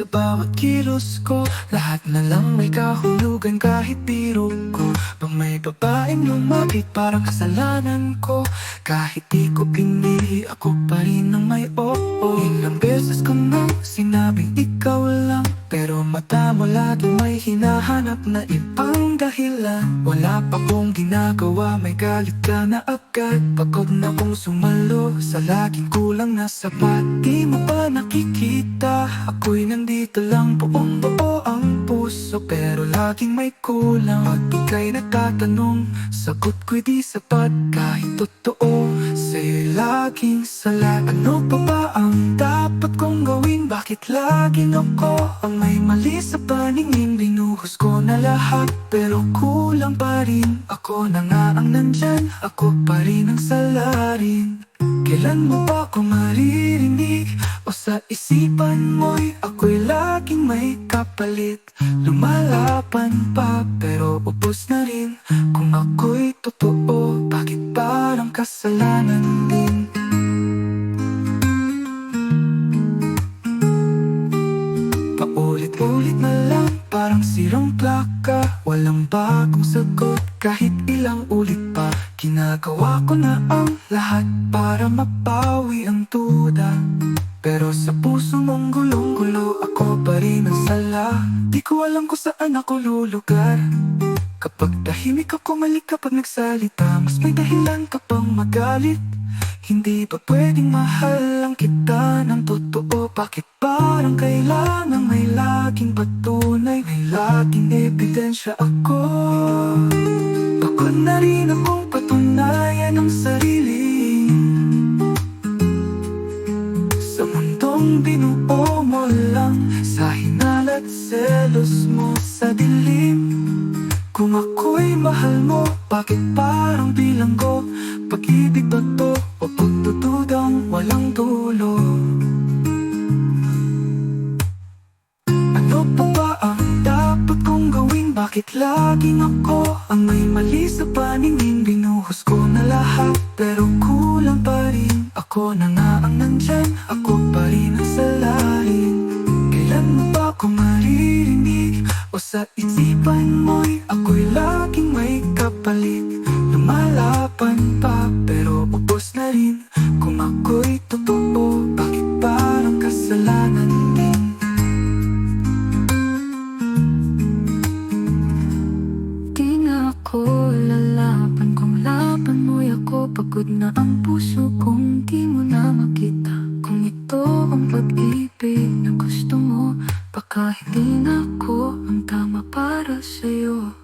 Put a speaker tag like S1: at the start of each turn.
S1: sa bawat kilos ko. Lahat na lang may kahulugan kahit biro ko. Pag may babaeng lumapit parang kasalanan ko. Kahit di ko pinili, ako pa rin ang may oo. Ilang beses ko nang sinabing ikaw lang, pero mata mo lagi may hinahanap na ibang dahilan. Wala pa kong ginagawa, may galit ka na agad. Pagod na kong sumalo sa laging kulang na sapat. Di mo ba nakikita, ako'y nandito lang, buong buo ang puso, pero laging may kulang. Pag ika'y nagtatanong, sagot ko'y di sapat. Kahit totoo, sa'yo'y laging sala. Ano pa ba ang dapat kong gawin? Bakit laging ako ang may mali sa paningin? Binuhos ko na lahat, pero kulang pa rin. Ako na nga ang nandyan, ako pa rin ang salarin. Kailan mo ba ako maririnig? O sa isipan mo'y ako'y laging may kapalit. Lumalapan pa, pero ubos na rin. Kung ako'y totoo, bakit parang kasalanan din? Paulit-ulit na lang, parang sirang plaka. Walang bagong sagot, kahit ilang ulit pa. Ginagawa ko na ang lahat para mapawi ang duda, pero sa puso mong gulong-gulo, ako pa rin ang sala. Di ko alam kung saan ako lulugar. Kapag tahimik ako, mali kapag nagsalita, mas may dahilan ka pang magalit. Hindi ba pwedeng mahal lang kita ng totoo? Bakit parang kailangan may laging patunay, may laging ebidensya ako? Pagod na rin akong patunayan ang sarili sa mundong binuo mo lang, sa hinala't selos mo sa dilim. Kung ako'y mahal mo, bakit parang bilanggo? Pag-ibig ba to o pagdududang walang dulo? Ano pa ba ang dapat kong gawin? Bakit laging ako ang may mali sa paningin? Binuhos ko na lahat, pero kulang pa rin. Ako na nga ang nandyan, ako pa rin ang salarin. Kailan mo ba ako maririnig? O sa isipan mo'y ako'y laging may kapalit. Lumalapan pa, pero ubos na rin. Kung ako'y totoo, bakit parang kasalanan din? Di na ako lalaban, kung laban mo'y ako. Pagod na ang puso kung di mo na makita. Kung ito ang pag-ibig na gusto mo, baka hindi na ako ang tama para sa'yo.